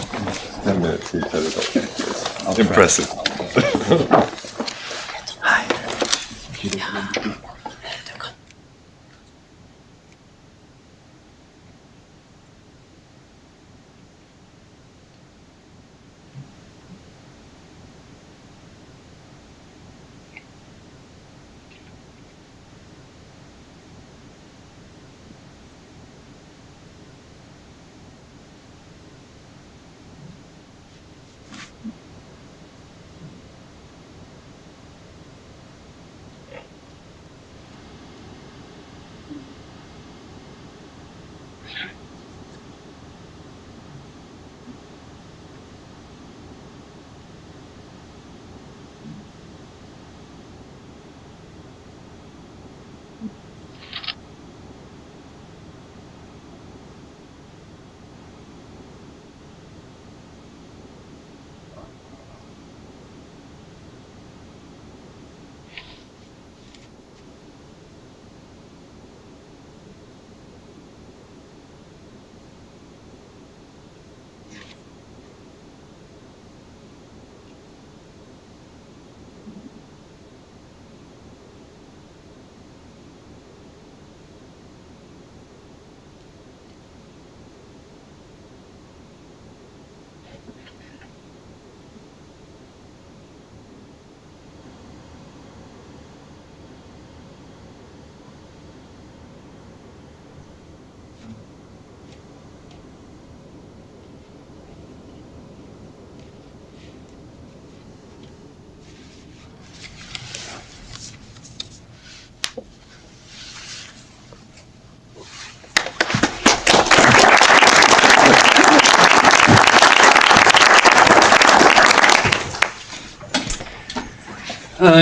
10 minutes each other. Impressive. Hi.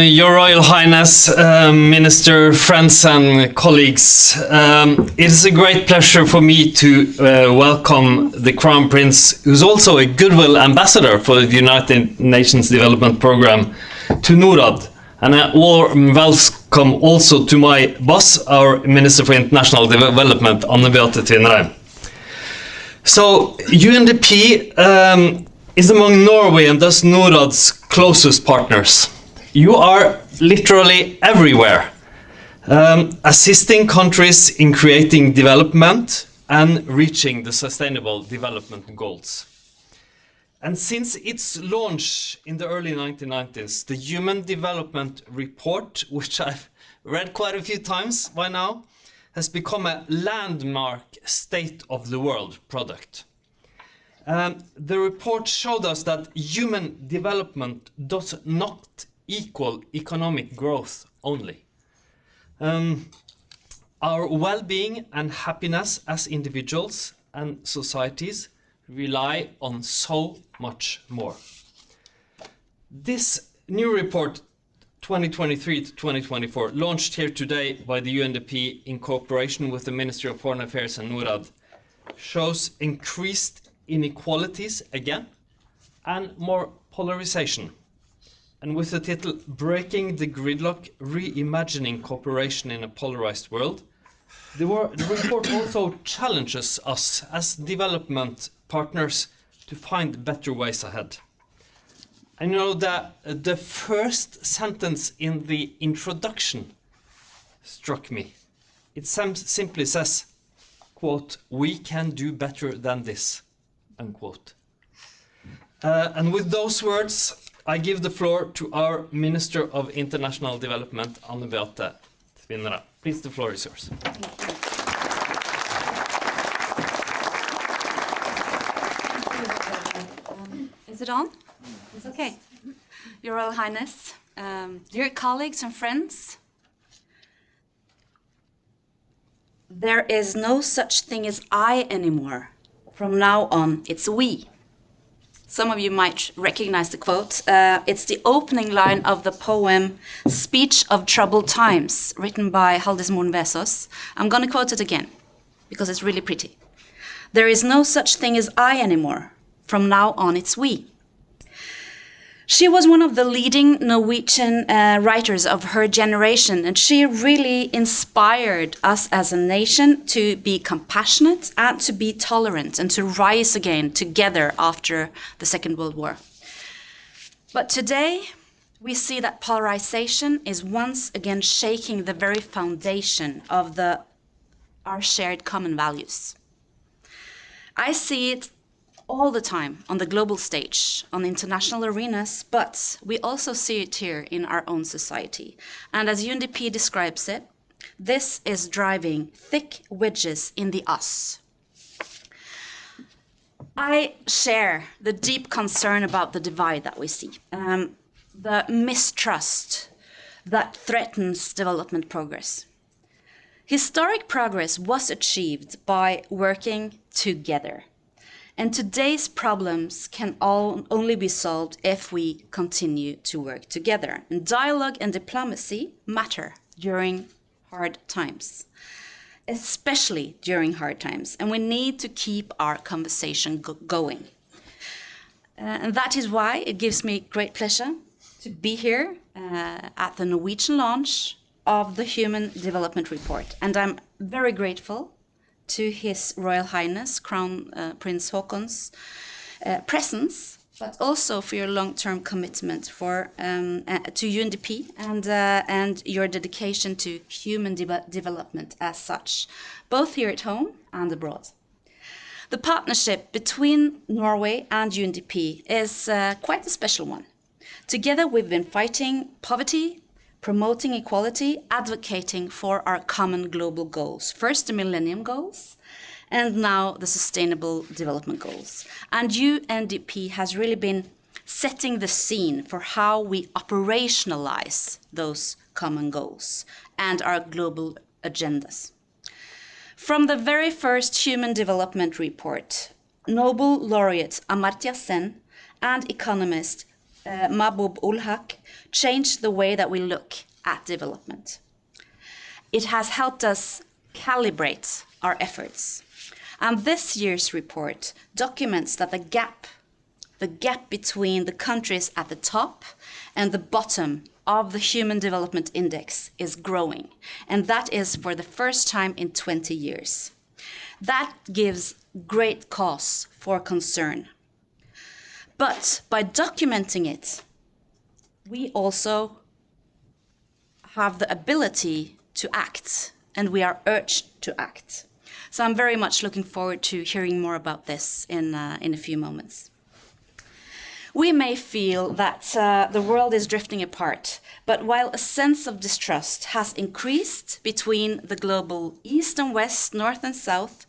Your Royal Highness, Minister, friends and colleagues, it is a great pleasure for me to welcome the Crown Prince, who's also a Goodwill Ambassador for the United Nations Development Programme, to Norad. And a warm welcome also to my boss, our Minister for International Development, Anne Beate Tvinnereim. So, UNDP is among Norway and thus Norad's closest partners. You are literally everywhere, assisting countries in creating development and reaching the Sustainable Development Goals. And since its launch in the early 1990s, the Human Development Report, which I've read quite a few times by now, has become a landmark state of the world product. The report showed us that human development does not equal economic growth only. Our well-being and happiness as individuals and societies rely on so much more. This new report, 2023 to 2024, launched here today by the UNDP in cooperation with the Ministry of Foreign Affairs and Norad, shows increased inequalities again and more polarization. And with the title Breaking the Gridlock, Reimagining Cooperation in a Polarized World, the report also challenges us as development partners to find better ways ahead. I know that the first sentence in the introduction struck me. It simply says, quote, "We can do better than this," unquote. And with those words, I give the floor to our Minister of International Development, Anne Beate Tvinnereim. Please, the floor is yours. Is it on? It's okay. Your Royal Highness, dear colleagues and friends, there is no such thing as I anymore. From now on, it's we. Some of you might recognize the quote. It's the opening line of the poem Speech of Troubled Times, written by Halldis Moren Vesaas. I'm going to quote it again, because it's really pretty. There is no such thing as I anymore. From now on, it's we. She was one of the leading Norwegian writers of her generation, and she really inspired us as a nation to be compassionate and to be tolerant and to rise again together after the Second World War. But today, we see that polarization is once again shaking the very foundation of our shared common values. I see it all the time on the global stage, on international arenas, but we also see it here in our own society. And as UNDP describes it, this is driving thick wedges in the us. I share the deep concern about the divide that we see, the mistrust that threatens development progress. Historic progress was achieved by working together. And today's problems can only be solved if we continue to work together. And dialogue and diplomacy matter during hard times, especially during hard times. And we need to keep our conversation going. And that is why it gives me great pleasure to be here at the Norwegian launch of the Human Development Report. And I'm very grateful to His Royal Highness Crown Prince Haakon's presence, but also for your long-term commitment to UNDP and your dedication to human development as such, both here at home and abroad. The partnership between Norway and UNDP is quite a special one. Together we've been fighting poverty, promoting equality, advocating for our common global goals. First, the Millennium Goals, and now the Sustainable Development Goals. And UNDP has really been setting the scene for how we operationalize those common goals and our global agendas. From the very first Human Development Report, Nobel laureate Amartya Sen and economist Mahbub ul Haq changed the way that we look at development. It has helped us calibrate our efforts. And this year's report documents that the gap between the countries at the top and the bottom of the Human Development Index is growing. And that is for the first time in 20 years. That gives great cause for concern. But by documenting it, we also have the ability to act, and we are urged to act. So I'm very much looking forward to hearing more about this in a few moments. We may feel that the world is drifting apart, but while a sense of distrust has increased between the global East and West, North and South,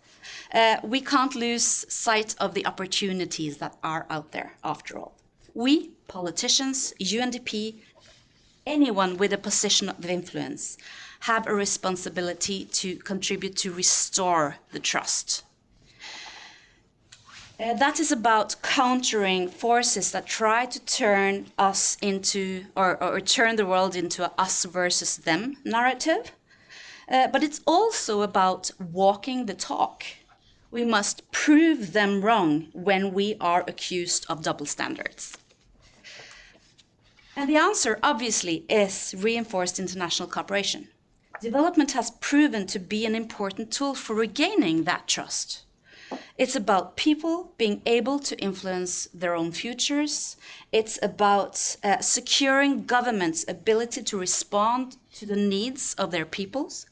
we can't lose sight of the opportunities that are out there, after all. We, politicians, UNDP, anyone with a position of influence, have a responsibility to contribute to restore the trust. That is about countering forces that try to turn us into, or turn the world into a us versus them narrative. But it's also about walking the talk. We must prove them wrong when we are accused of double standards. And the answer, obviously, is reinforced international cooperation. Development has proven to be an important tool for regaining that trust. It's about people being able to influence their own futures. It's about securing governments' ability to respond to the needs of their peoples.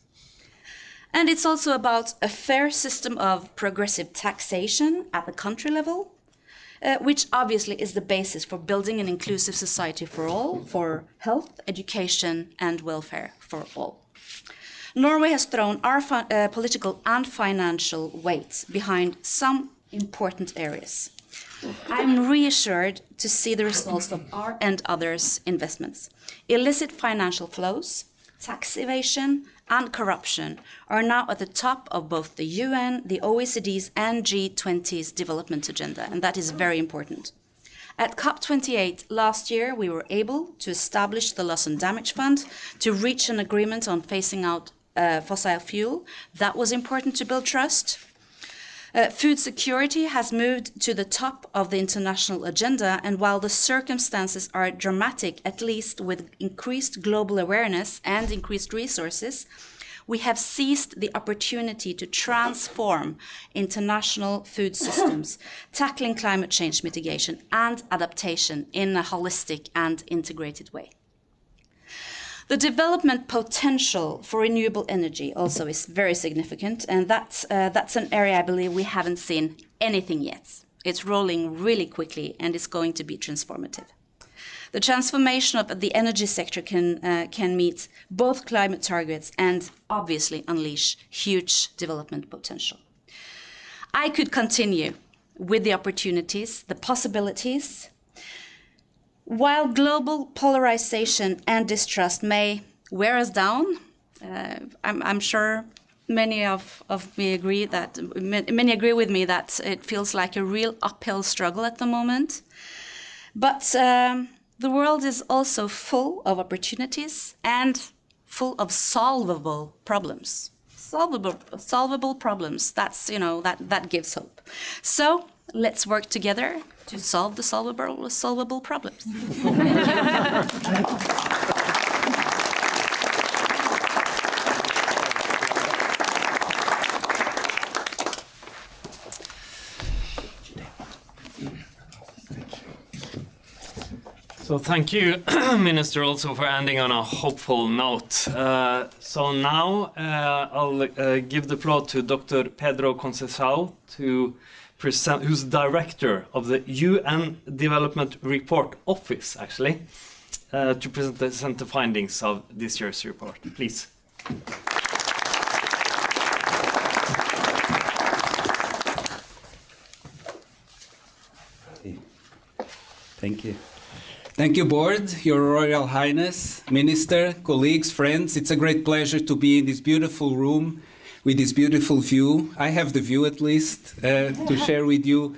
And it's also about a fair system of progressive taxation at the country level, which obviously is the basis for building an inclusive society for all, for health, education, and welfare for all. Norway has thrown our political and financial weight behind some important areas. I'm reassured to see the results of our and others' investments. Illicit financial flows, tax evasion, and corruption are now at the top of both the UN, the OECD's, and G20's development agenda, and that is very important. At COP28 last year, we were able to establish the Loss and Damage Fund to reach an agreement on phasing out fossil fuel. That was important to build trust. Food security has moved to the top of the international agenda, and while the circumstances are dramatic, at least with increased global awareness and increased resources, we have seized the opportunity to transform international food systems, tackling climate change mitigation and adaptation in a holistic and integrated way. The development potential for renewable energy also is very significant, and that's an area I believe we haven't seen anything yet. It's rolling really quickly and it's going to be transformative. The transformation of the energy sector can meet both climate targets and obviously unleash huge development potential. I could continue with the opportunities, the possibilities. While global polarization and distrust may wear us down, I'm sure many agree with me that it feels like a real uphill struggle at the moment. But the world is also full of opportunities and full of solvable problems. Solvable problems. That's, that gives hope. So let's work together to solve the solvable problems. So thank you, Minister, also for ending on a hopeful note. So now I'll give the floor to Dr. Pedro Conceição to present, who's director of the UN Development Report Office, actually, to present the findings of this year's report. Please. Thank you. Thank you, Board, Your Royal Highness, Minister, colleagues, friends. It's a great pleasure to be in this beautiful room with this beautiful view. I have the view, at least, to share with you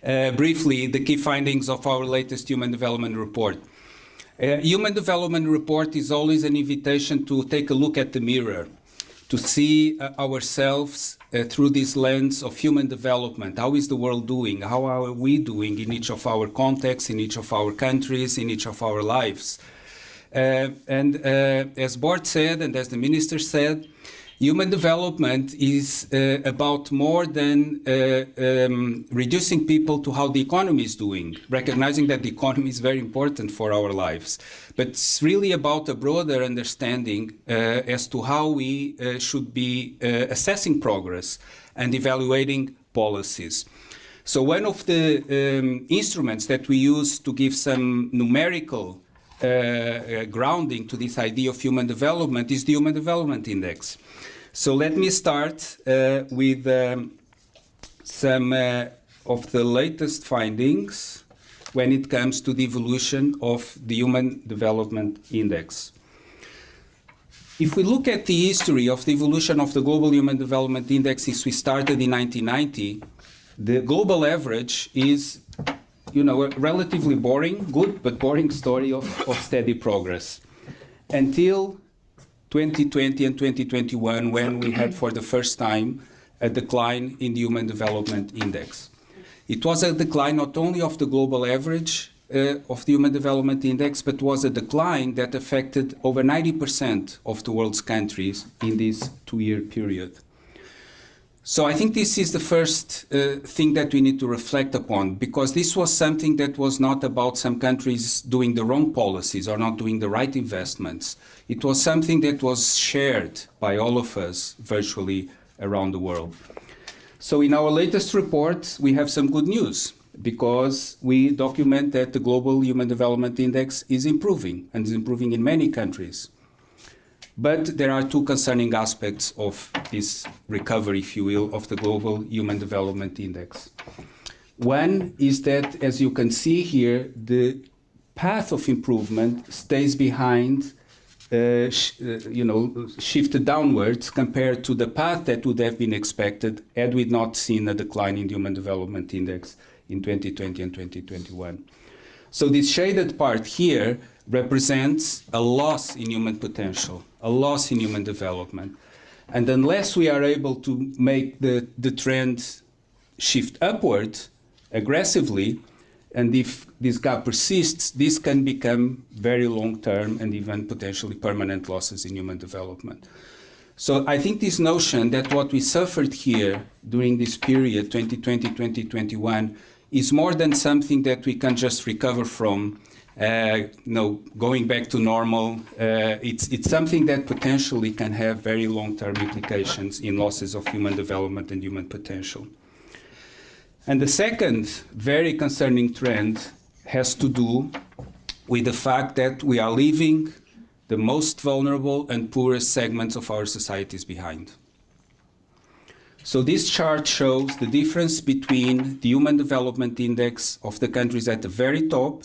briefly the key findings of our latest Human Development Report. Human Development Report is always an invitation to take a look at the mirror, to see ourselves through this lens of human development. How is the world doing? How are we doing in each of our contexts, in each of our countries, in each of our lives? As Board said, and as the Minister said, human development is about more than reducing people to how the economy is doing, recognizing that the economy is very important for our lives. But it's really about a broader understanding as to how we should be assessing progress and evaluating policies. So one of the instruments that we use to give some numerical grounding to this idea of human development is the Human Development Index. So let me start with some of the latest findings when it comes to the evolution of the Human Development Index. If we look at the history of the evolution of the Global Human Development Index since we started in 1990, the global average is, a relatively boring, good but boring story of steady progress until 2020 and 2021, when we had for the first time a decline in the Human Development Index. It was a decline not only of the global average of the Human Development Index, but was a decline that affected over 90% of the world's countries in this 2-year period. So I think this is the first thing that we need to reflect upon, because this was something that was not about some countries doing the wrong policies or not doing the right investments. It was something that was shared by all of us virtually around the world. So in our latest report, we have some good news, because we document that the Global Human Development Index is improving, and is improving in many countries. But there are two concerning aspects of this recovery, if you will, of the Global Human Development Index. One is that, as you can see here, the path of improvement stays behind, shifted downwards compared to the path that would have been expected had we not seen a decline in the Human Development Index in 2020 and 2021. So this shaded part here represents a loss in human potential, a loss in human development. And unless we are able to make the trend shift upward aggressively, and if this gap persists, this can become very long-term and even potentially permanent losses in human development. So I think this notion that what we suffered here during this period, 2020-2021, is more than something that we can just recover from, going back to normal. It's something that potentially can have very long-term implications in losses of human development and human potential. And the second very concerning trend has to do with the fact that we are leaving the most vulnerable and poorest segments of our societies behind. So this chart shows the difference between the Human Development Index of the countries at the very top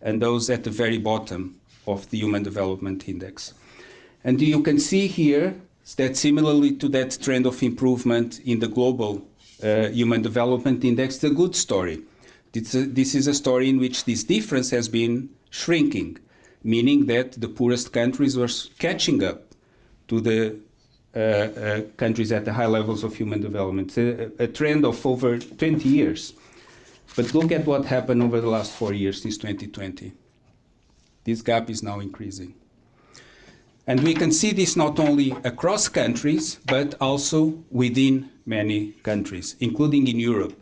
and those at the very bottom of the Human Development Index. And you can see here that similarly to that trend of improvement in the global Human Development Index, the good story. This is a story in which this difference has been shrinking, meaning that the poorest countries were catching up to the countries at the high levels of human development, a trend of over 20 years. But look at what happened over the last 4 years since 2020. This gap is now increasing. And we can see this not only across countries, but also within many countries, including in Europe.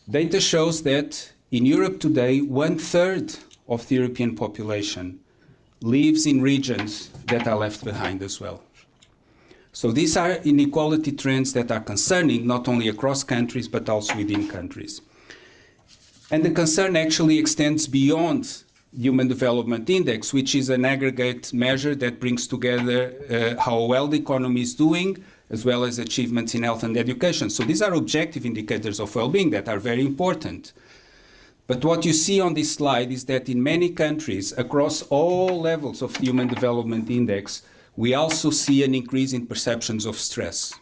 Data shows that in Europe today, 1/3 of the European population lives in regions that are left behind as well. So these are inequality trends that are concerning not only across countries, but also within countries. And the concern actually extends beyond Human Development Index, which is an aggregate measure that brings together how well the economy is doing, as well as achievements in health and education. So these are objective indicators of well-being that are very important. But what you see on this slide is that in many countries, across all levels of the Human Development Index, we also see an increase in perceptions of stress,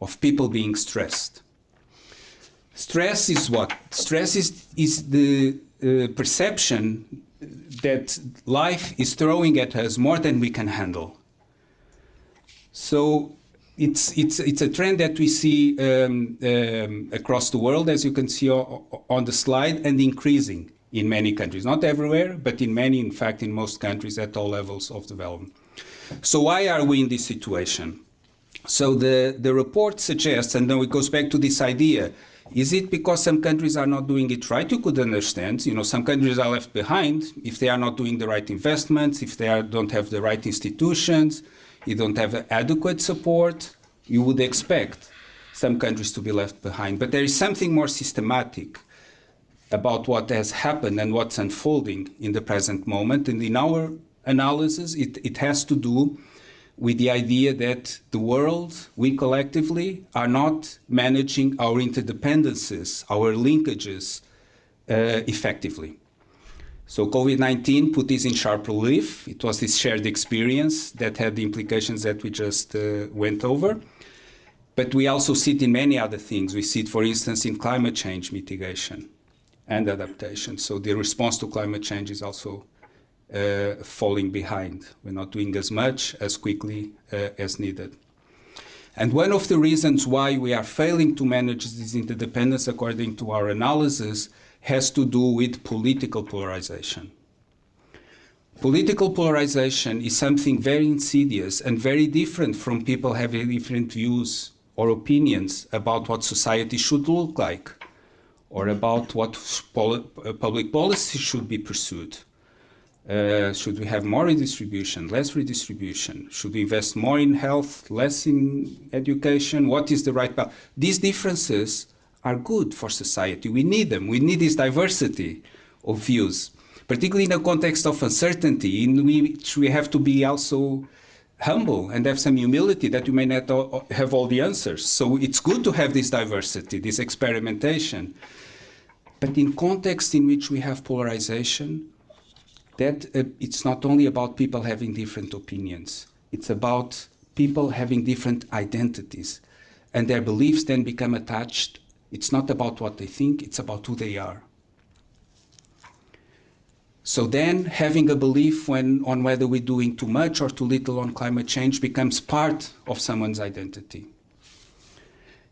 of people being stressed. Stress is what? Stress is the perception that life is throwing at us more than we can handle. So it's a trend that we see across the world, as you can see on the slide, and increasing in many countries. Not everywhere, but in many, in fact, in most countries at all levels of development. So why are we in this situation? So the report suggests, and then it goes back to this idea, is it because some countries are not doing it right? You could understand, some countries are left behind if they are not doing the right investments, if they don't have the right institutions, you don't have adequate support, you would expect some countries to be left behind. But there is something more systematic about what has happened and what's unfolding in the present moment. And in our analysis, it has to do with the idea that the world, we collectively, are not managing our interdependencies, our linkages effectively. So COVID-19 put this in sharp relief. It was this shared experience that had the implications that we just went over. But we also see it in many other things. We see it, for instance, in climate change mitigation and adaptation. So the response to climate change is also falling behind. We're not doing as much as quickly as needed. And one of the reasons why we are failing to manage this interdependence, according to our analysis, has to do with political polarization. Political polarization is something very insidious and very different from people having different views or opinions about what society should look like, or about what public policy should be pursued. Should we have more redistribution, less redistribution? Should we invest more in health, less in education? What is the right path? These differences are good for society. We need them. We need this diversity of views, particularly in a context of uncertainty, in which we have to be also humble and have some humility that we may not have all the answers. So it's good to have this diversity, this experimentation. But in context in which we have polarization, that it's not only about people having different opinions. It's about people having different identities, and their beliefs then become attached. It's not about what they think, it's about who they are. So then having a belief on whether we're doing too much or too little on climate change becomes part of someone's identity.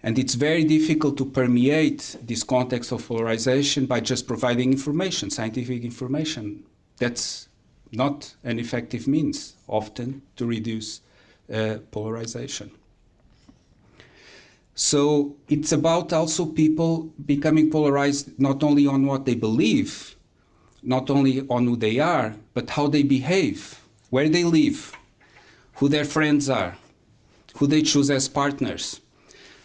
And it's very difficult to permeate this context of polarization by just providing information, scientific information. That's not an effective means, often, to reduce polarization. So it's about also people becoming polarized not only on what they believe, not only on who they are, but how they behave, where they live, who their friends are, who they choose as partners.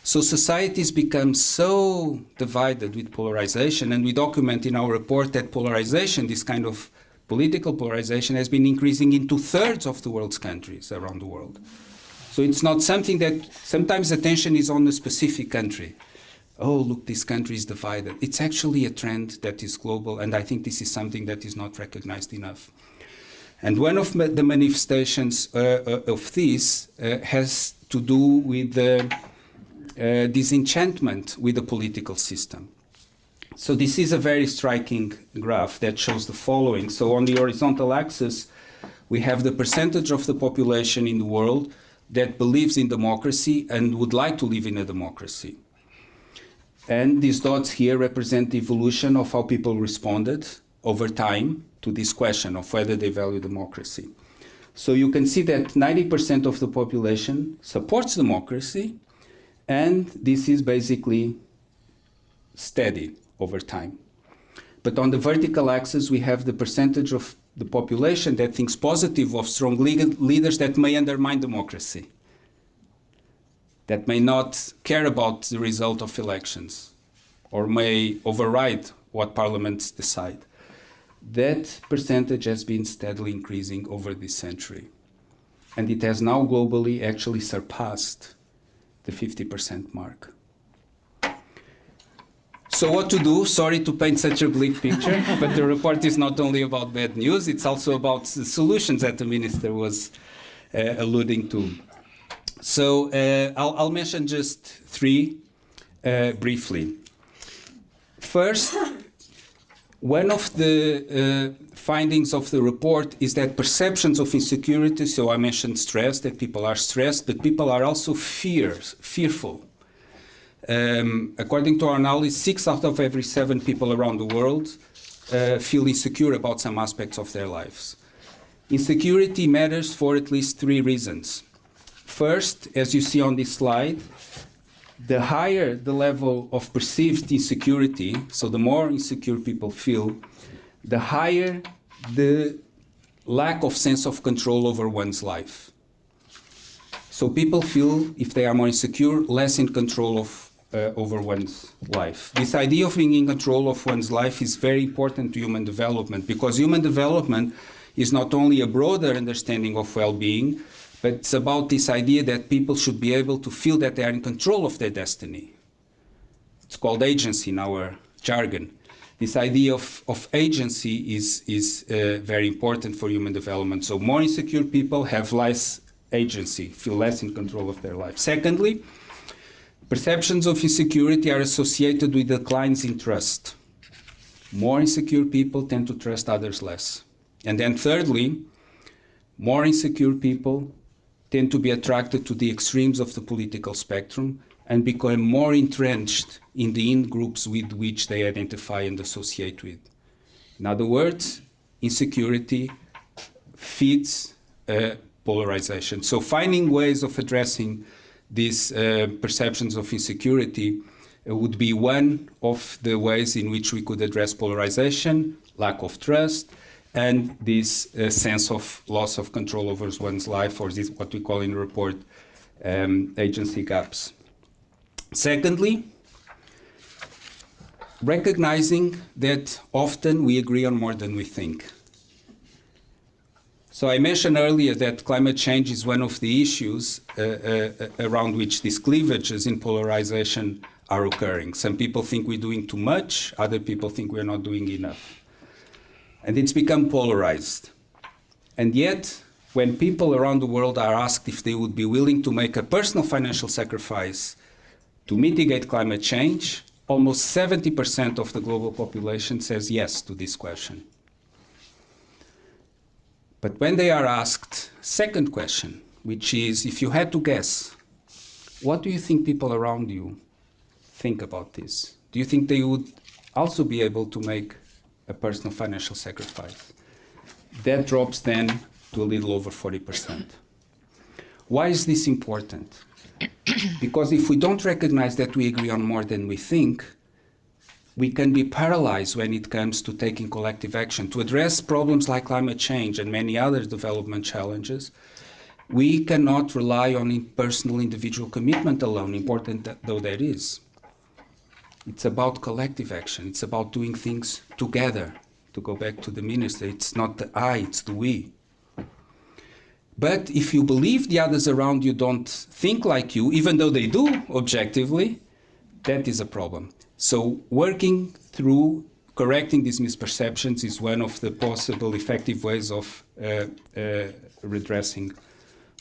So societies become so divided with polarization, and we document in our report that polarization, this kind of political polarization, has been increasing in 2/3 of the world's countries around the world. So it's not something that sometimes attention is on a specific country. Oh, look, this country is divided. It's actually a trend that is global, and I think this is something that is not recognized enough. And one of the manifestations of this has to do with disenchantment with the political system. So this is a very striking graph that shows the following. So on the horizontal axis, we have the percentage of the population in the world that believes in democracy and would like to live in a democracy. And these dots here represent the evolution of how people responded over time to this question of whether they value democracy. So you can see that 90% of the population supports democracy, and this is basically steady over time. But on the vertical axis, we have the percentage of the population that thinks positive of strong leaders that may undermine democracy, that may not care about the result of elections, or may override what parliaments decide. That percentage has been steadily increasing over this century. And it has now globally actually surpassed the 50% mark. So what to do? Sorry to paint such a bleak picture, but the report is not only about bad news, it's also about the solutions that the minister was alluding to. So I'll mention just three briefly. First, one of the findings of the report is that perceptions of insecurity, so I mentioned stress, that people are stressed, but people are also fearful. According to our analysis, 6 out of every 7 people around the world feel insecure about some aspects of their lives. Insecurity matters for at least 3 reasons. First, as you see on this slide, the higher the level of perceived insecurity, so the more insecure people feel, the higher the lack of sense of control over one's life. So people feel, if they are more insecure, less in control of over one's life. This idea of being in control of one's life is very important to human development, because human development is not only a broader understanding of well-being, but it's about this idea that people should be able to feel that they are in control of their destiny. It's called agency in our jargon. This idea of agency is very important for human development. So more insecure people have less agency, feel less in control of their life. Secondly, perceptions of insecurity are associated with declines in trust. More insecure people tend to trust others less. And then thirdly, more insecure people tend to be attracted to the extremes of the political spectrum and become more entrenched in the in-groups with which they identify and associate with. In other words, insecurity feeds polarization. So finding ways of addressing these perceptions of insecurity would be one of the ways in which we could address polarization, lack of trust, and this sense of loss of control over one's life, or this what we call in the report agency gaps. Secondly, recognizing that often we agree on more than we think. So I mentioned earlier that climate change is one of the issues around which these cleavages in polarization are occurring. Some people think we're doing too much, other people think we're not doing enough. And it's become polarized. And yet, when people around the world are asked if they would be willing to make a personal financial sacrifice to mitigate climate change, almost 70% of the global population says yes to this question. But when they are asked second question, which is, if you had to guess, what do you think people around you think about this? Do you think they would also be able to make a personal financial sacrifice? That drops then to a little over 40%. Why is this important? Because if we don't recognize that we agree on more than we think, we can be paralyzed when it comes to taking collective action. To address problems like climate change and many other development challenges, we cannot rely on personal individual commitment alone, important though that is. It's about collective action. It's about doing things together. To go back to the minister, it's not the I, it's the we. But if you believe the others around you don't think like you, even though they do objectively, that is a problem. So working through correcting these misperceptions is one of the possible effective ways of redressing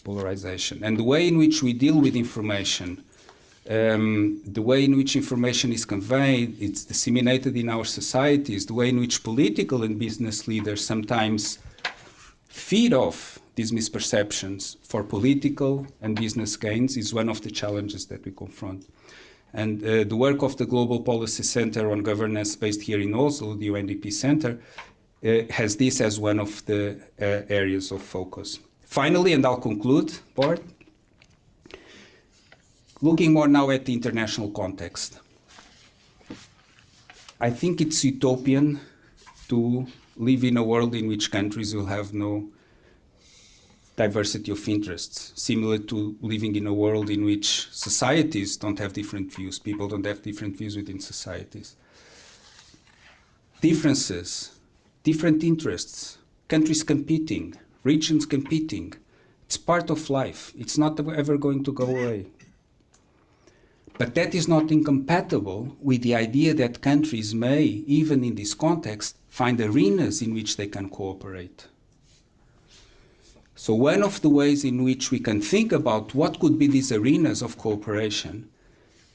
polarization. And the way in which we deal with information, the way in which information is conveyed, it's disseminated in our societies, the way in which political and business leaders sometimes feed off these misperceptions for political and business gains is one of the challenges that we confront. And the work of the Global Policy Center on Governance based here in Oslo, the UNDP Center, has this as one of the areas of focus. Finally, and I'll conclude, Board, looking more now at the international context. I think it's utopian to live in a world in which countries will have no diversity of interests, similar to living in a world in which societies don't have different views, people don't have different views within societies. Differences, different interests, countries competing, regions competing, it's part of life. It's not ever going to go away. But that is not incompatible with the idea that countries may, even in this context, find arenas in which they can cooperate. So one of the ways in which we can think about what could be these arenas of cooperation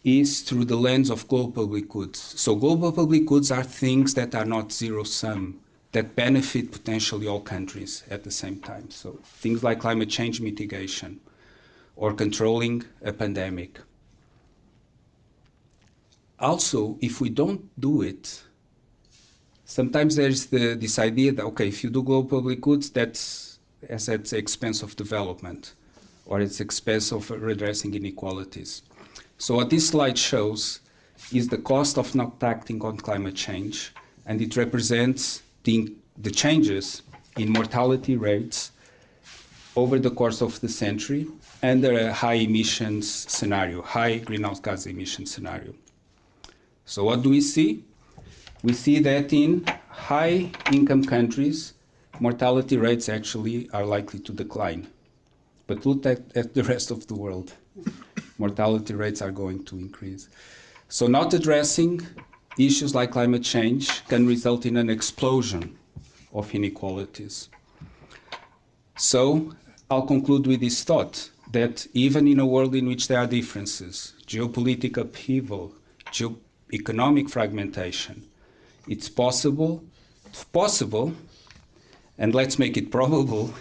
is through the lens of global public goods. So global public goods are things that are not zero-sum, that benefit potentially all countries at the same time. So things like climate change mitigation or controlling a pandemic. Also, if we don't do it, sometimes there's this idea that, okay, if you do global public goods, that's at the expense of development, or at the expense of redressing inequalities. So what this slide shows is the cost of not acting on climate change, and it represents the changes in mortality rates over the course of the century under a high emissions scenario, high greenhouse gas emission scenario. So what do we see? We see that in high income countries, mortality rates actually are likely to decline. But look at the rest of the world. Mortality rates are going to increase. So not addressing issues like climate change can result in an explosion of inequalities. So I'll conclude with this thought, that even in a world in which there are differences, geopolitical upheaval, economic fragmentation, it's possible, and let's make it probable,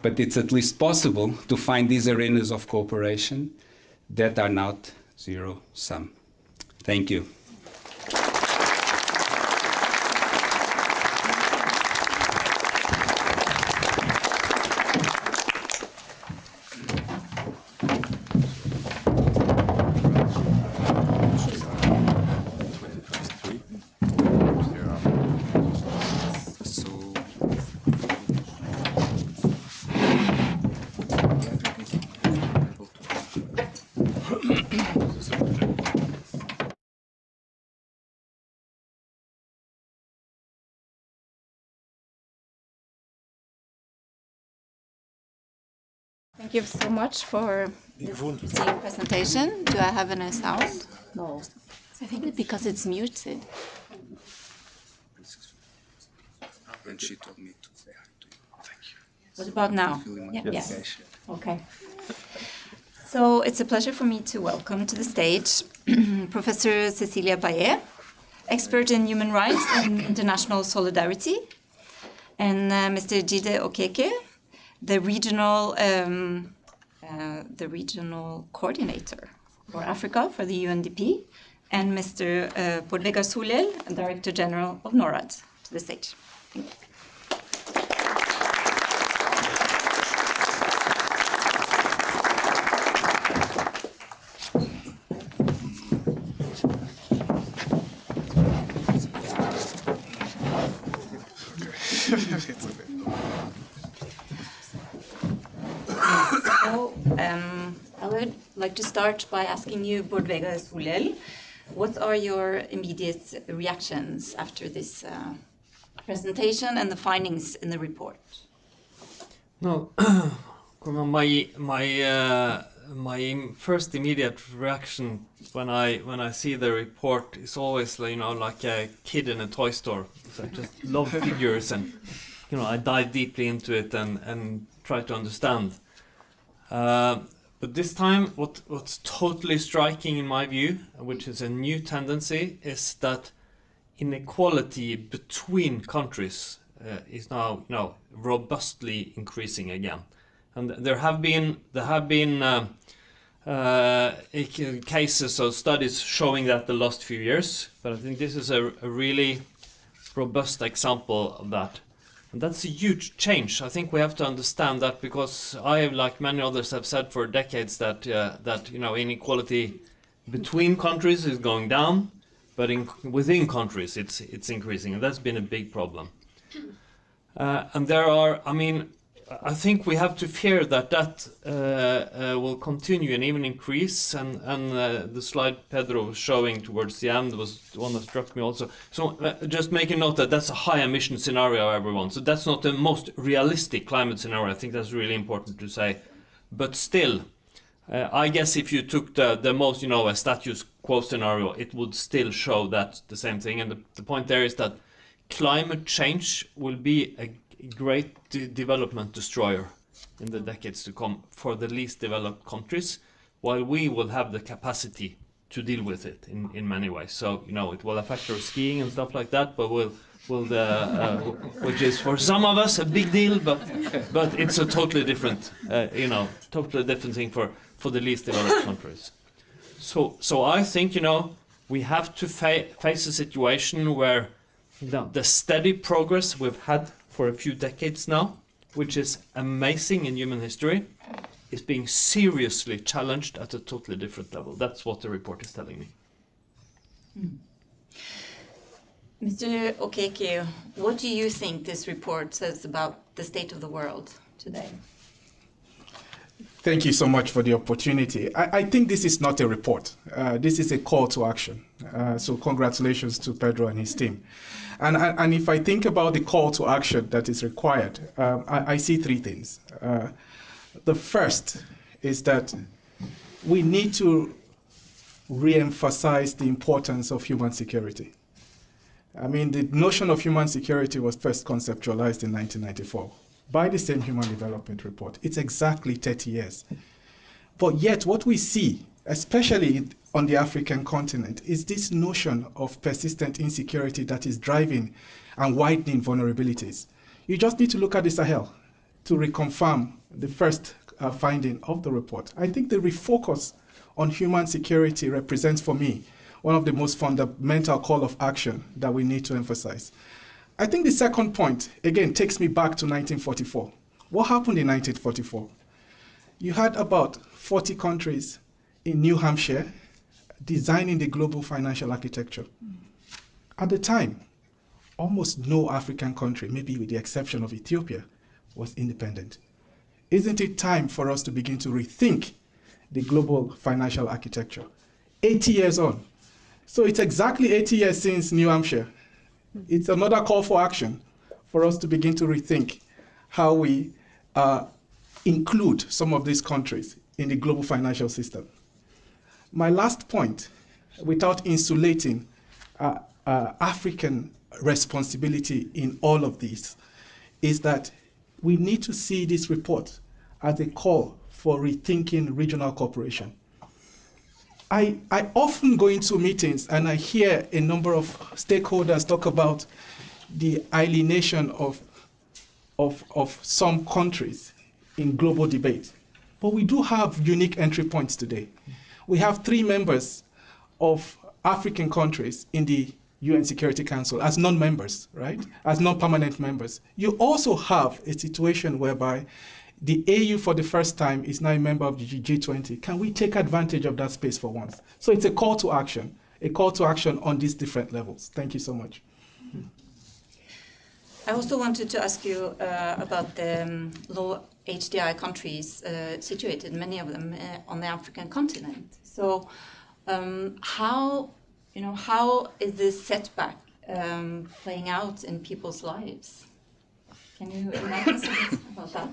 but it's at least possible to find these arenas of cooperation that are not zero-sum. Thank you. Thank you so much for this interesting presentation. Do I have any sound? No. I think it's because it's muted. And she told me to say hi to you. Thank you. What about now? Yes. Okay. So it's a pleasure for me to welcome to the stage Professor Cecilia Baye, expert in human rights and international solidarity, and Mr. Jide Okeke, the regional coordinator for Africa for the UNDP, and Mr. Bård Vegar Solhjell, Director General of Norad, to the stage. Thank you. So, I would like to start by asking you, Bård Vegar Solhjell, what are your immediate reactions after this presentation and the findings in the report? No, my first immediate reaction when I see the report is always, you know, like a kid in a toy store. So I just love figures, and you know, I dive deeply into it and try to understand. But this time, what's totally striking in my view, which is a new tendency, is that inequality between countries is now, you know, robustly increasing again. And there have been cases or studies showing that the last few years, but I think this is a really robust example of that. And that's a huge change. I think we have to understand that, because I, like many others, have said for decades that that, you know, inequality between countries is going down, but within countries it's increasing, and that's been a big problem. And there are, I mean, I think we have to fear that will continue and even increase. And the slide Pedro was showing towards the end was the one that struck me also. So just make a note that that's a high emission scenario, everyone. So that's not the most realistic climate scenario. I think that's really important to say. But still, I guess if you took the most, you know, a status quo scenario, it would still show that the same thing. And the point there is that climate change will be a great development destroyer in the decades to come for the least developed countries, while we will have the capacity to deal with it in many ways. So, you know, it will affect our skiing and stuff like that, but which is for some of us a big deal, but it's a totally different, you know, totally different thing for the least developed countries. So I think, you know, we have to face a situation where the steady progress we've had for a few decades now, which is amazing in human history, is being seriously challenged at a totally different level. That's what the report is telling me. Mr. Okeke, what do you think this report says about the state of the world today? Thank you so much for the opportunity. I think this is not a report. This is a call to action. So congratulations to Pedro and his team. And if I think about the call to action that is required, I see three things. The first is that we need to re-emphasize the importance of human security. I mean, the notion of human security was first conceptualized in 1994 by the same Human Development Report. It's exactly 30 years. But yet what we see, especially on the African continent, is this notion of persistent insecurity that is driving and widening vulnerabilities. You just need to look at the Sahel to reconfirm the first finding of the report. I think the refocus on human security represents, for me, one of the most fundamental call of action that we need to emphasize. I think the second point, again, takes me back to 1944. What happened in 1944? You had about 40 countries in New Hampshire designing the global financial architecture. At the time, almost no African country, maybe with the exception of Ethiopia, was independent. Isn't it time for us to begin to rethink the global financial architecture? 80 years on. So it's exactly 80 years since New Hampshire. It's another call for action for us to begin to rethink how we include some of these countries in the global financial system. My last point, without insulating African responsibility in all of this, is that we need to see this report as a call for rethinking regional cooperation. I often go into meetings and I hear a number of stakeholders talk about the alienation of some countries in global debate. But we do have unique entry points today. We have 3 members of African countries in the UN Security Council as non-members, right? As non-permanent members. You also have a situation whereby the AU for the first time is now a member of the G20. Can we take advantage of that space for once? So it's a call to action on these different levels. Thank you so much. I also wanted to ask you about the low HDI countries situated, many of them on the African continent. So how is this setback playing out in people's lives? Can you enlighten us a bit about that?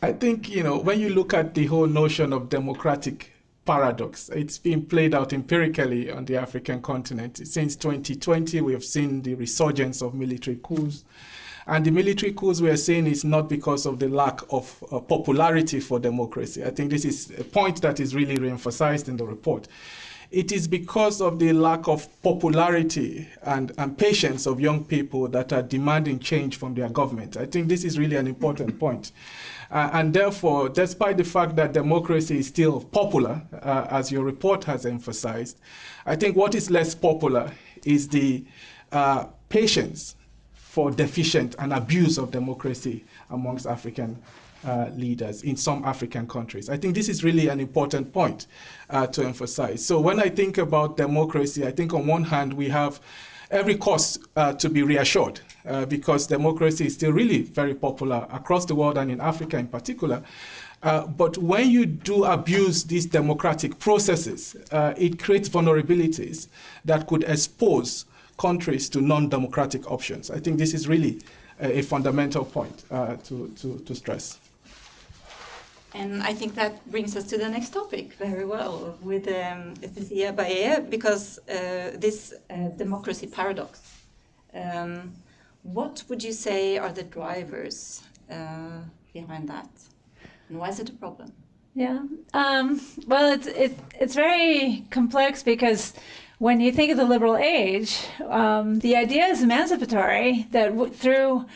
I think, when you look at the whole notion of democratic paradox, it's been played out empirically on the African continent. Since 2020, we have seen the resurgence of military coups. And the military coups we are seeing is not because of the lack of popularity for democracy. I think this is a point that is really re-emphasized in the report. It is because of the lack of popularity and patience of young people that are demanding change from their government. I think this is really an important point. And therefore, despite the fact that democracy is still popular, as your report has emphasized, I think what is less popular is the patience for deficient and abuse of democracy amongst African leaders in some African countries. I think this is really an important point to emphasize. So when I think about democracy, I think on one hand we have every cause to be reassured because democracy is still really very popular across the world and in Africa in particular. But when you do abuse these democratic processes, it creates vulnerabilities that could expose countries to non-democratic options. I think this is really a fundamental point to stress. And I think that brings us to the next topic very well with Cecilia Baye, because this democracy paradox. What would you say are the drivers behind that? And why is it a problem? Yeah, well, it's very complex because when you think of the liberal age, the idea is emancipatory, that through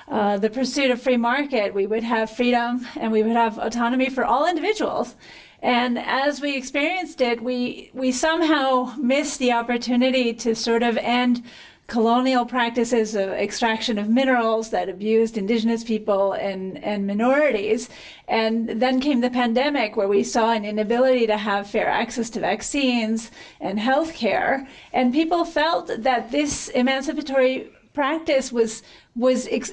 the pursuit of free market, we would have freedom and we would have autonomy for all individuals. And as we experienced it, we somehow missed the opportunity to sort of end colonial practices of extraction of minerals that abused indigenous people and minorities. And then came the pandemic, where we saw an inability to have fair access to vaccines and healthcare. And people felt that this emancipatory practice was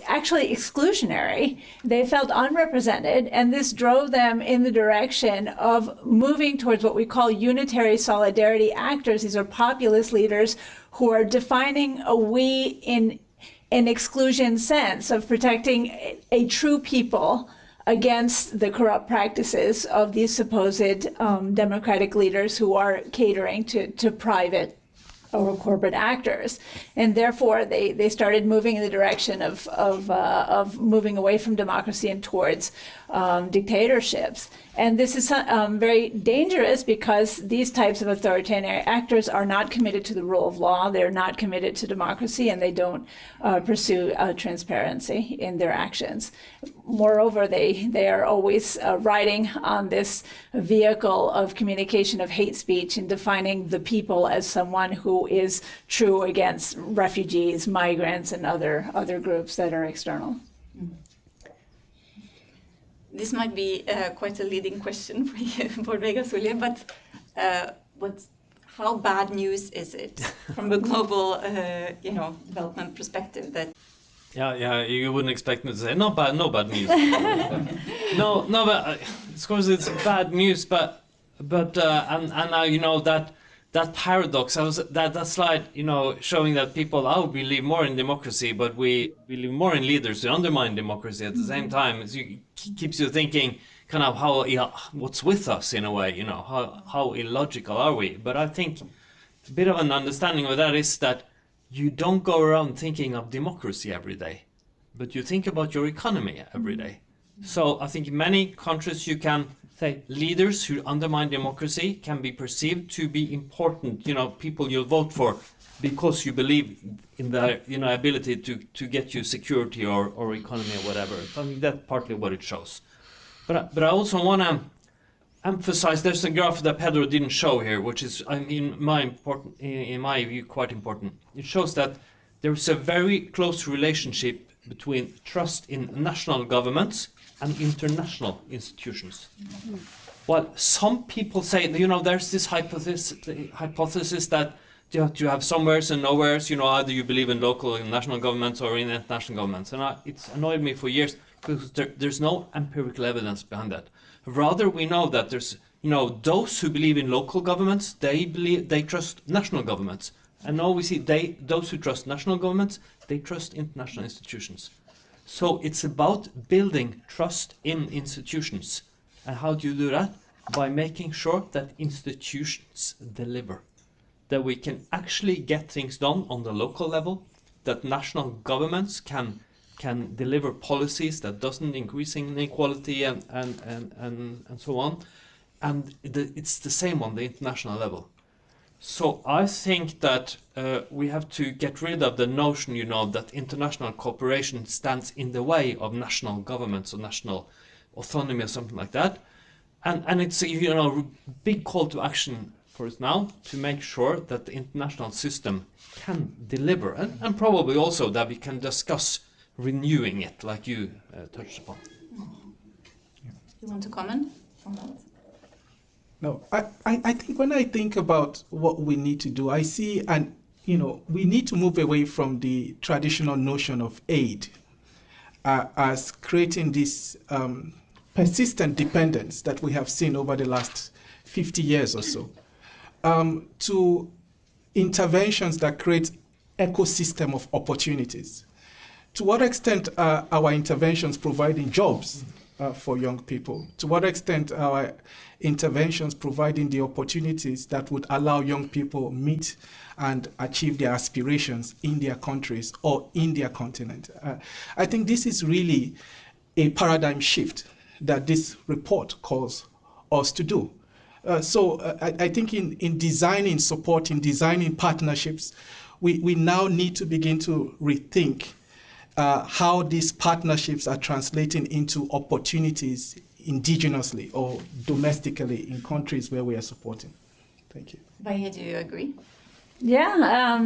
actually exclusionary. They felt unrepresented, and this drove them in the direction of moving towards what we call unitary solidarity actors. These are populist leaders who are defining a we in an exclusion sense of protecting a true people against the corrupt practices of these supposed democratic leaders who are catering to private or corporate actors. And therefore they started moving in the direction of moving away from democracy and towards dictatorships. And this is very dangerous because these types of authoritarian actors are not committed to the rule of law, they're not committed to democracy, and they don't pursue transparency in their actions. Moreover, they are always riding on this vehicle of communication of hate speech and defining the people as someone who is true against refugees, migrants, and other groups that are external. This might be quite a leading question for you, for Vega Solhjell, but how bad news is it from a global, development perspective? That you wouldn't expect me to say no bad news. no, but of course it's bad news, but that paradox. That slide, showing that people believe more in democracy, but we believe more in leaders who undermine democracy at the same time. It keeps you thinking, kind of what's with us in a way. How illogical are we? But I think a bit of an understanding of that is that you don't go around thinking of democracy every day, but you think about your economy every day. So I think in many countries you can say leaders who undermine democracy can be perceived to be important, people you'll vote for because you believe in their ability to get you security or economy or whatever. I think that's partly what it shows. But I also want to emphasize, there's a graph that Pedro didn't show here, which is, in my view, quite important. It shows that there's a very close relationship between trust in national governments and international institutions. Well, some people say, there's this hypothesis that you have somewheres and nowheres, either you believe in local and national governments or in international governments. And it's annoyed me for years because there's no empirical evidence behind that. Rather, we know that there's, those who believe in local governments, they trust national governments. And now we see those who trust national governments, they trust international institutions. So it's about building trust in institutions. And how do you do that? By making sure that institutions deliver. That we can actually get things done on the local level, that national governments can deliver policies that doesn't increase inequality and so on. And it's the same on the international level. So I think that we have to get rid of the notion, that international cooperation stands in the way of national governments or national autonomy or something like that. And it's a big call to action for us now to make sure that the international system can deliver, and probably also that we can discuss renewing it, like you touched upon. You want to comment on that? No, I think when I think about what we need to do, I see, we need to move away from the traditional notion of aid as creating this persistent dependence that we have seen over the last 50 years or so, to interventions that create ecosystem of opportunities. To what extent are our interventions providing jobs for young people? To what extent are our interventions providing the opportunities that would allow young people meet and achieve their aspirations in their countries or in their continent? I think this is really a paradigm shift that this report calls us to do. So I think in designing support, in designing partnerships, we now need to begin to rethink how these partnerships are translating into opportunities indigenously or domestically in countries where we are supporting. Thank you. Baye, do you agree? Yeah,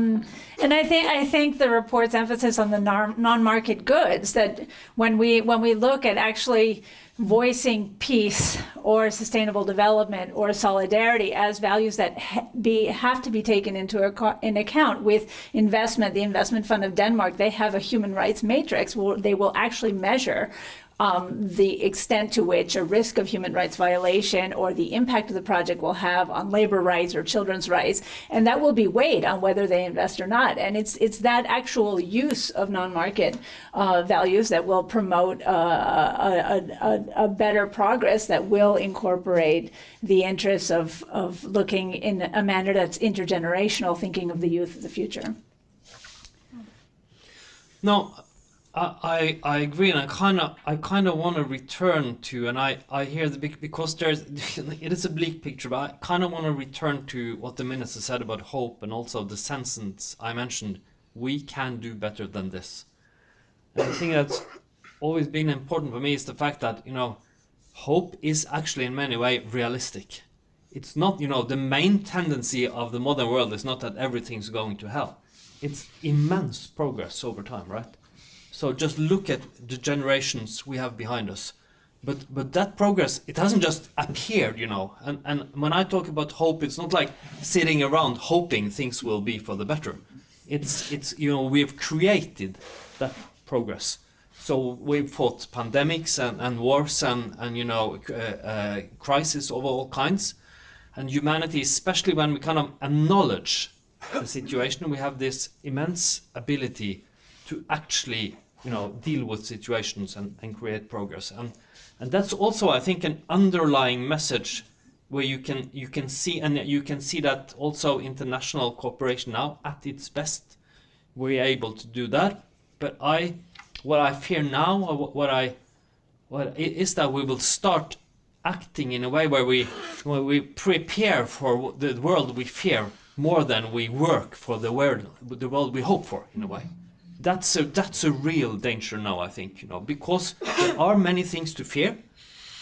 and I think the report's emphasis on the non-market goods, that when we look at actually voicing peace or sustainable development or solidarity as values that have to be taken into account with investment, the Investment Fund of Denmark, they have a human rights matrix where they will actually measure the extent to which a risk of human rights violation or the impact of the project will have on labor rights or children's rights, and that will be weighed on whether they invest or not. And it's that actual use of non-market values that will promote a better progress, that will incorporate the interests of looking in a manner that's intergenerational, thinking of the youth of the future. No, I agree, and I kind of want to return to, and I hear the big, because it is a bleak picture, but I kind of want to return to what the minister said about hope, and also the sentence I mentioned: we can do better than this. And the thing that's always been important for me is the fact that hope is actually in many ways realistic. It's not, the main tendency of the modern world is not that everything's going to hell. It's immense progress over time, right? So just look at the generations we have behind us. But that progress, it hasn't just appeared, And when I talk about hope, it's not like sitting around hoping things will be for the better. It's we've created that progress. So we've fought pandemics and wars and crises of all kinds. And humanity, especially when we kind of acknowledge the situation, we have this immense ability to actually deal with situations and create progress, and that's also, I think, an underlying message where you can see, and you can see that also international cooperation now at its best, we're able to do that. But what I fear now, or what is that we will start acting in a way where we prepare for the world we fear more than we work for the world we hope for, in a way. That's a real danger now, I think, because there are many things to fear,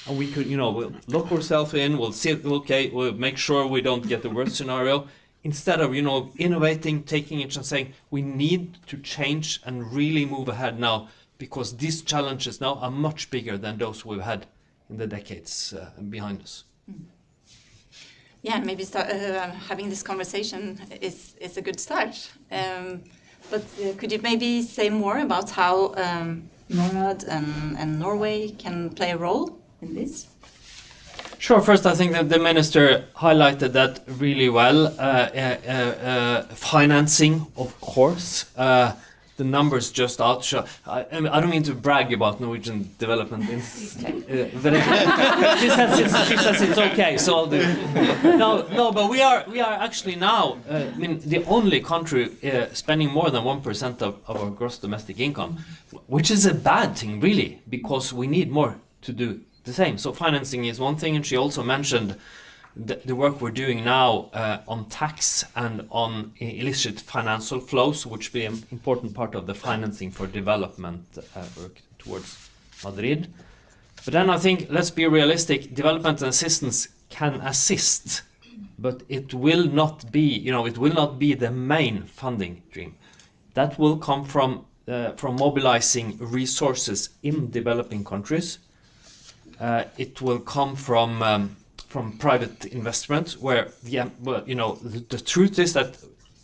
and we could, we'll look ourselves in, we'll see, okay, we'll make sure we don't get the worst scenario, instead of, innovating, taking it and saying, we need to change and really move ahead now, because these challenges now are much bigger than those we've had in the decades behind us. Yeah, maybe having this conversation is a good start. But could you maybe say more about how Norad and Norway can play a role in this? Sure. First, I think that the minister highlighted that really well. Financing, of course. The numbers just outshine. I don't mean to brag about Norwegian development, but she says it's okay, so I'll do it. No, but we are actually now, the only country spending more than 1% of our gross domestic income, which is a bad thing, really, because we need more to do the same. So financing is one thing, and she also mentioned the work we're doing now on tax and on illicit financial flows, which will be an important part of the financing for development work towards Madrid. But then I think, let's be realistic, development and assistance can assist, but it will not be, it will not be the main funding stream. That will come from mobilizing resources in developing countries. It will come from private investment, where the truth is that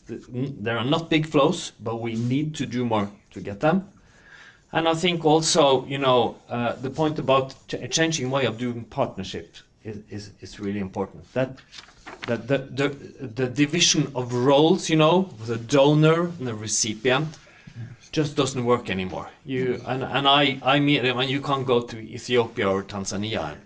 there are not big flows, but we need to do more to get them. And I think also, the point about changing way of doing partnership is really important. That the division of roles, with a donor and a recipient, just doesn't work anymore. I mean, when you can't go to Ethiopia or Tanzania.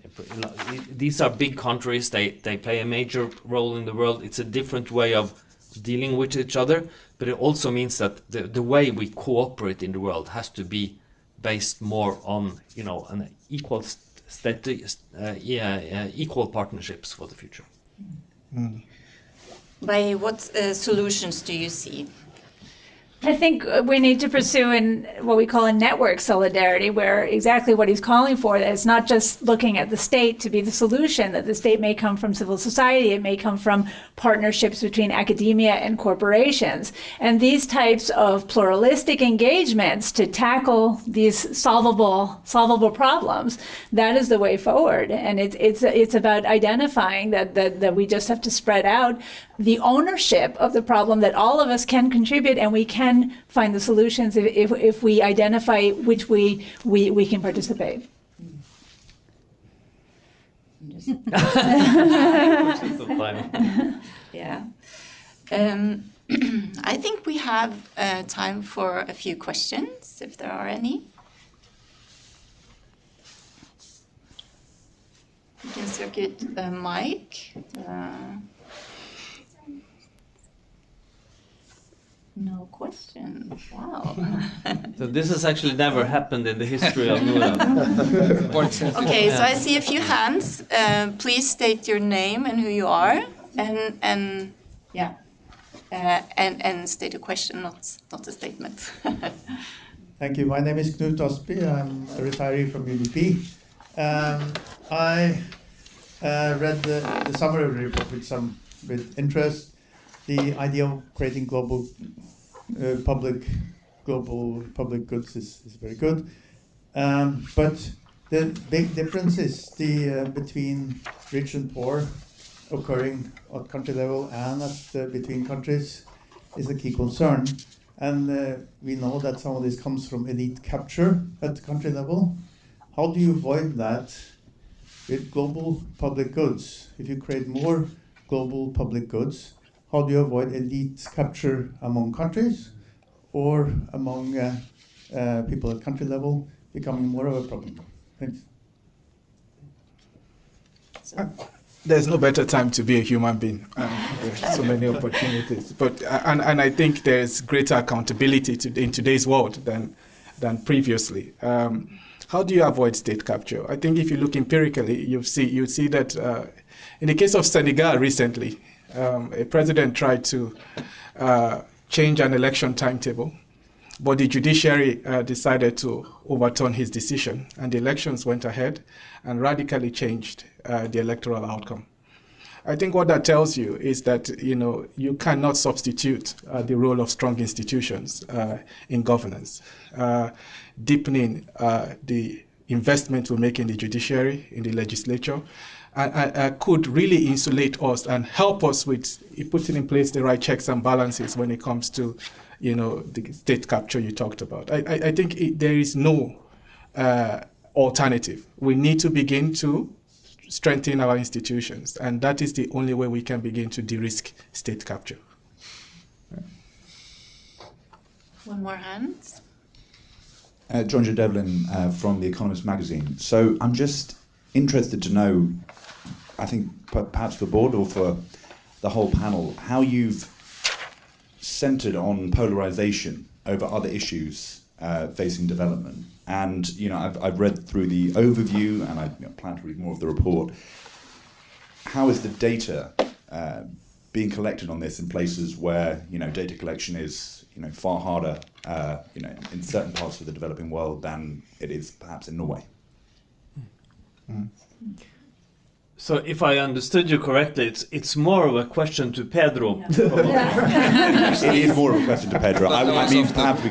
These are big countries. They play a major role in the world. It's a different way of dealing with each other, but it also means that the way we cooperate in the world has to be based more on an equal equal partnerships for the future. By what solutions do you see? I think we need to pursue what we call a network solidarity, where exactly what he's calling for, that it's not just looking at the state to be the solution, that the state may come from civil society, it may come from partnerships between academia and corporations. And these types of pluralistic engagements to tackle these solvable problems, that is the way forward. And it's about identifying that we just have to spread out the ownership of the problem, that all of us can contribute and we can find the solutions if we identify which we can participate. Yeah. I think we have time for a few questions, if there are any. You can circulate a mic. No questions. Wow. So this has actually never happened in the history of Norad. Okay, so I see a few hands. Please state your name and who you are, and state a question, not a statement. Thank you. My name is Knut Osby. I'm a retiree from UNDP. I read the summary of the report with interest. The idea of creating global public goods is very good, but the big difference is between rich and poor occurring at country level and between countries is a key concern. And we know that some of this comes from elite capture at the country level. How do you avoid that with global public goods? If you create more global public goods, how do you avoid elite capture among countries or among people at country level becoming more of a problem? Thanks. There's no better time to be a human being. There's so many opportunities. But and I think there's greater accountability in today's world than previously. How do you avoid state capture? I think if you look empirically, you see that in the case of Senegal recently, a president tried to change an election timetable, But the judiciary decided to overturn his decision, and the elections went ahead and radically changed the electoral outcome. I think what that tells you is that you cannot substitute the role of strong institutions in governance. Deepening the investment we make in the judiciary, in the legislature, could really insulate us and help us with putting in place the right checks and balances when it comes to the state capture you talked about. I think there is no alternative. We need to begin to strengthen our institutions, and that is the only way we can begin to de-risk state capture. One more hand. John J. Devlin from The Economist magazine. So I'm just interested to know, I think perhaps for the board or for the whole panel, how you've centered on polarization over other issues facing development. And I've read through the overview, and I plan to read more of the report. How is the data being collected on this in places where data collection is far harder in certain parts of the developing world than it is perhaps in Norway? Mm. So if I understood you correctly, it's more of a question to Pedro. Yeah. It is more of a question to Pedro. I mean, perhaps we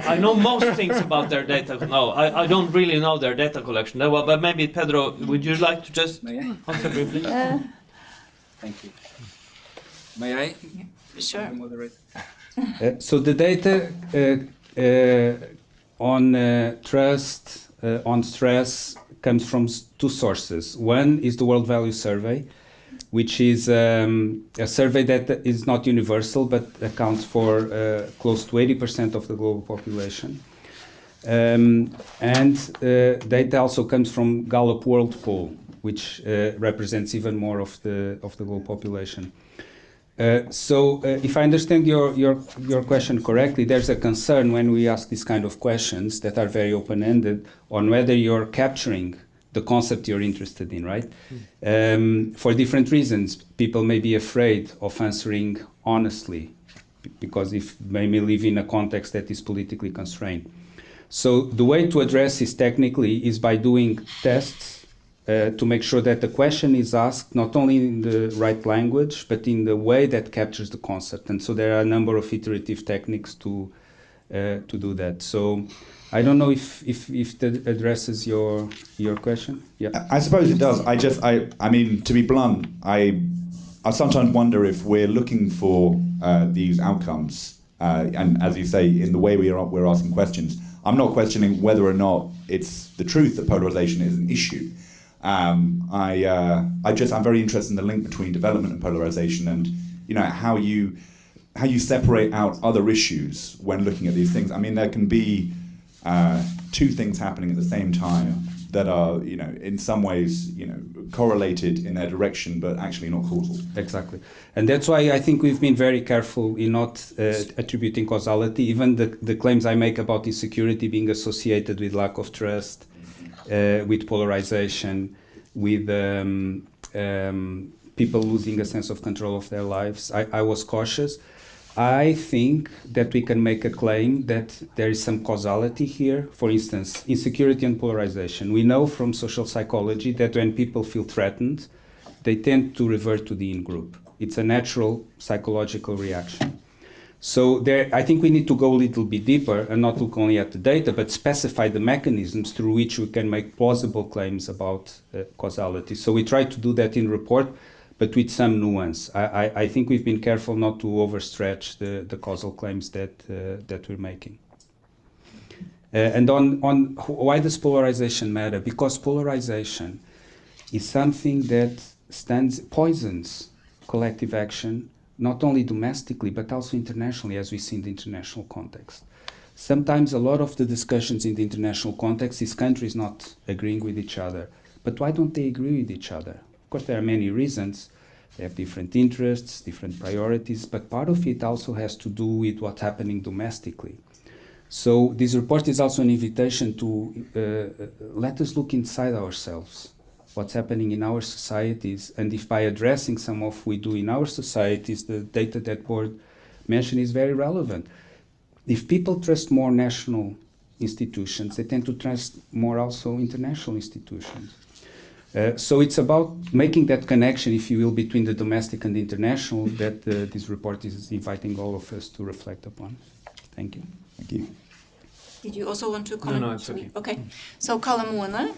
I know most things about their data. No, I don't really know their data collection. But maybe, Pedro, would you like to just answer briefly? Thank you. May I? Sure. So the data on trust, on stress, comes from two sources. One is the World Value Survey, which is a survey that is not universal but accounts for close to 80% of the global population. And data also comes from Gallup World Poll, which represents even more of the global population. So if I understand your question correctly, there's a concern when we ask these kind of questions that are very open-ended on whether you're capturing the concept you're interested in, right? For different reasons. People may be afraid of answering honestly because if they may live in a context that is politically constrained. So the way to address this technically is by doing tests to make sure that the question is asked not only in the right language, but in the way that captures the concept. And so there are a number of iterative techniques to do that. So I don't know if that addresses your question. Yeah, I suppose it does. I mean, to be blunt, I sometimes wonder if we're looking for these outcomes, and as you say, in the way we're asking questions. I'm not questioning whether or not it's the truth that polarization is an issue. I'm very interested in the link between development and polarization, and how you separate out other issues when looking at these things. I mean, there can be two things happening at the same time that are, in some ways, correlated in their direction, but actually not causal. Exactly. And that's why I think we've been very careful in not attributing causality. Even the claims I make about insecurity being associated with lack of trust, with polarization, with people losing a sense of control of their lives. I was cautious. I think that we can make a claim that there is some causality here. For instance, insecurity and polarization. We know from social psychology that when people feel threatened, they tend to revert to the in-group. It's a natural psychological reaction. So I think we need to go a little bit deeper and not look only at the data, but specify the mechanisms through which we can make plausible claims about causality. So we try to do that in report, but with some nuance. I think we've been careful not to overstretch the causal claims that we're making. And on why does polarization matter? Because polarization is something that poisons collective action, not only domestically, but also internationally, as we see in the international context. Sometimes a lot of the discussions in the international context is countries not agreeing with each other. But why don't they agree with each other? Of course, there are many reasons. They have different interests, different priorities, but part of it also has to do with what's happening domestically. So this report is also an invitation to let us look inside ourselves, what's happening in our societies, and if by addressing some of what we do in our societies, the data that board mentioned is very relevant. If people trust more national institutions, they tend to trust more also international institutions. So it's about making that connection, if you will, between the domestic and the international that this report is inviting all of us to reflect upon. Thank you. Thank you. Did you also want to comment? No, it's okay. Okay. So, Kalle Moene.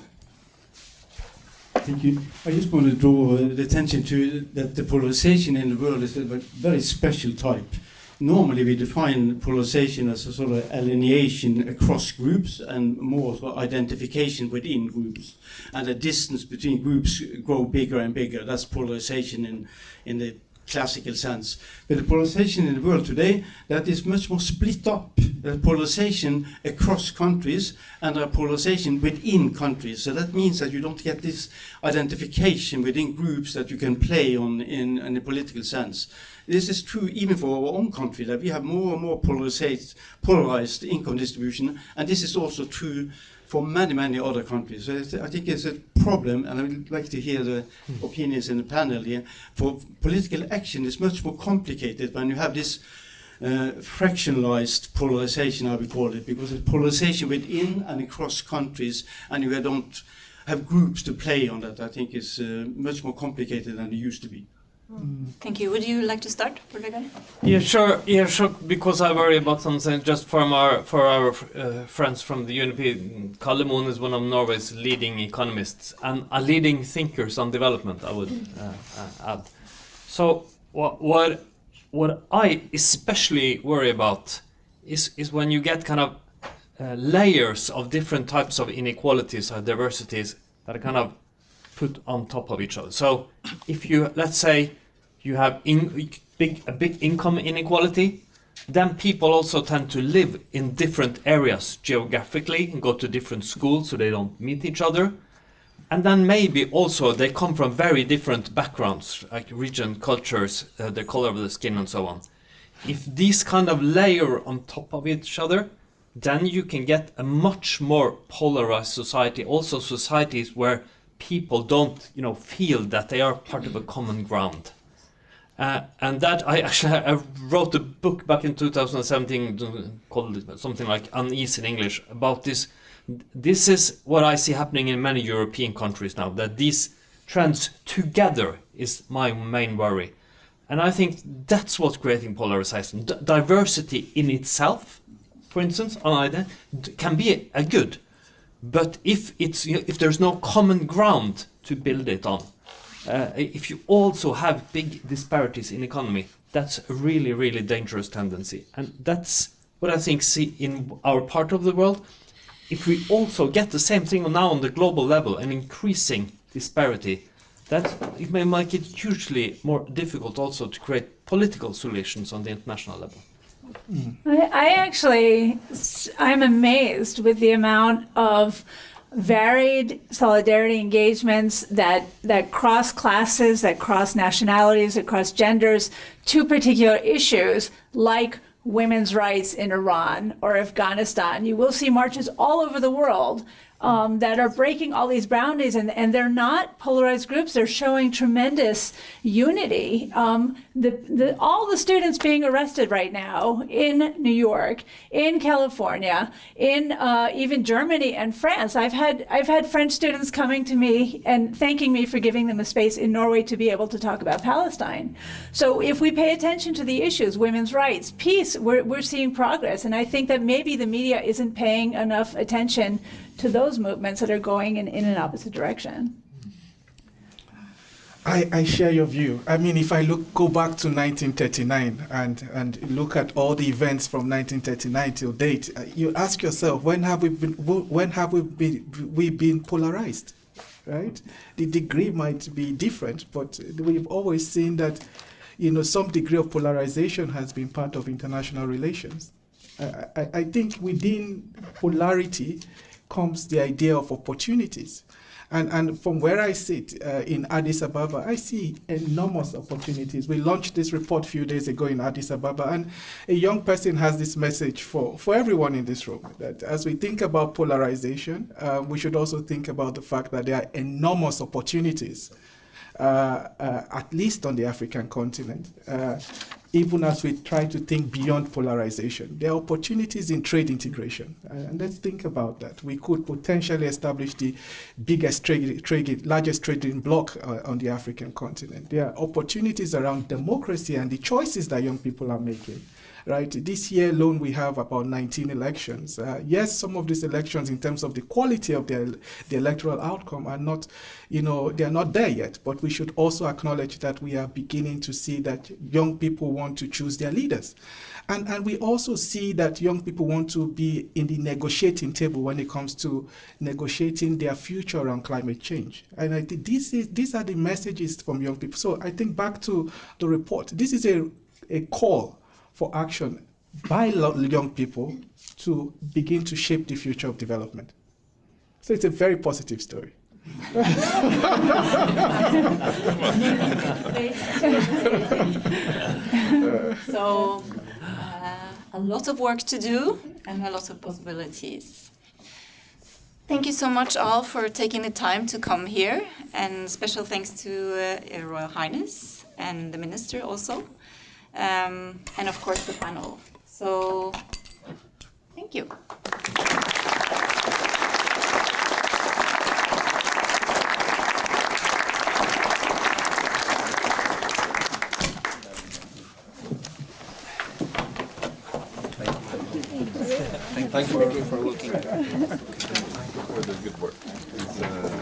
Thank you. I just want to draw the attention to that the polarization in the world is a very special type. Normally we define polarization as a sort of alienation across groups and more sort of identification within groups. And the distance between groups grow bigger and bigger. That's polarization in the classical sense. But the polarization in the world today, that is much more split up. There's polarization across countries and a polarization within countries. So that means that you don't get this identification within groups that you can play on in a political sense. This is true even for our own country, that we have more and more polarized income distribution, and this is also true for many, many other countries. So I think it's a problem, and I would like to hear the opinions in the panel here. For political action, it's much more complicated when you have this fractionalized polarization, I would call it, because it's polarization within and across countries, and you don't have groups to play on that. I think is much more complicated than it used to be. Thank you. Would you like to start, Rodrigo? Yeah, sure. Yeah, sure. Because I worry about something just for our friends from the UNDP. Kalle Moene is one of Norway's leading economists and a leading thinkers on development, I would add. So what I especially worry about is when you get kind of layers of different types of inequalities or diversities that are kind of put on top of each other. So if you, let's say, you have a big income inequality, then people also tend to live in different areas geographically and go to different schools so they don't meet each other. And then maybe also they come from very different backgrounds, like region, cultures, the color of the skin and so on. If these kind of layer on top of each other, then you can get a much more polarized society, also societies where people don't, feel that they are part of a common ground. And that I wrote a book back in 2017 called something like Unease in English about this. This is what I see happening in many European countries now, that these trends together is my main worry. And I think that's what's creating polarization. Diversity in itself, for instance, can be a good. But if there's no common ground to build it on, if you also have big disparities in economy, that's a really, really dangerous tendency. And that's what I think see in our part of the world. If we also get the same thing now on the global level, an increasing disparity, that it may make it hugely more difficult also to create political solutions on the international level. I'm amazed with the amount of varied solidarity engagements that cross classes, that cross nationalities, that cross genders to particular issues like women's rights in Iran or Afghanistan. You will see marches all over the world that are breaking all these boundaries, and they're not polarized groups. They're showing tremendous unity. All the students being arrested right now in New York, in California, in even Germany and France. I've had French students coming to me and thanking me for giving them a space in Norway to be able to talk about Palestine. So if we pay attention to the issues, women's rights, peace, we're seeing progress. And I think that maybe the media isn't paying enough attention to those movements that are going in an opposite direction. I share your view. I mean, if I go back to 1939 and look at all the events from 1939 till date, you ask yourself, when have we been polarized, right? The degree might be different, but we've always seen that, some degree of polarization has been part of international relations. I think within polarity comes the idea of opportunities. And from where I sit in Addis Ababa, I see enormous opportunities. We launched this report a few days ago in Addis Ababa, and a young person has this message for everyone in this room, that as we think about polarization, we should also think about the fact that there are enormous opportunities, at least on the African continent. even as we try to think beyond polarization. There are opportunities in trade integration. And let's think about that. We could potentially establish the biggest largest trading bloc on the African continent. There are opportunities around democracy and the choices that young people are making. Right. This year alone, we have about 19 elections. Yes, some of these elections, in terms of the quality of the electoral outcome, are not, they are not there yet. But we should also acknowledge that we are beginning to see that young people want to choose their leaders. And we also see that young people want to be in the negotiating table when it comes to negotiating their future around climate change. And I think these are the messages from young people. So I think back to the report, this is a call for action by young people to begin to shape the future of development. So it's a very positive story. So a lot of work to do and a lot of possibilities. Thank you so much all for taking the time to come here, and special thanks to Your Royal Highness and the Minister also. And of course the panel. So, thank you. Thank you for looking. Thank you for the good work.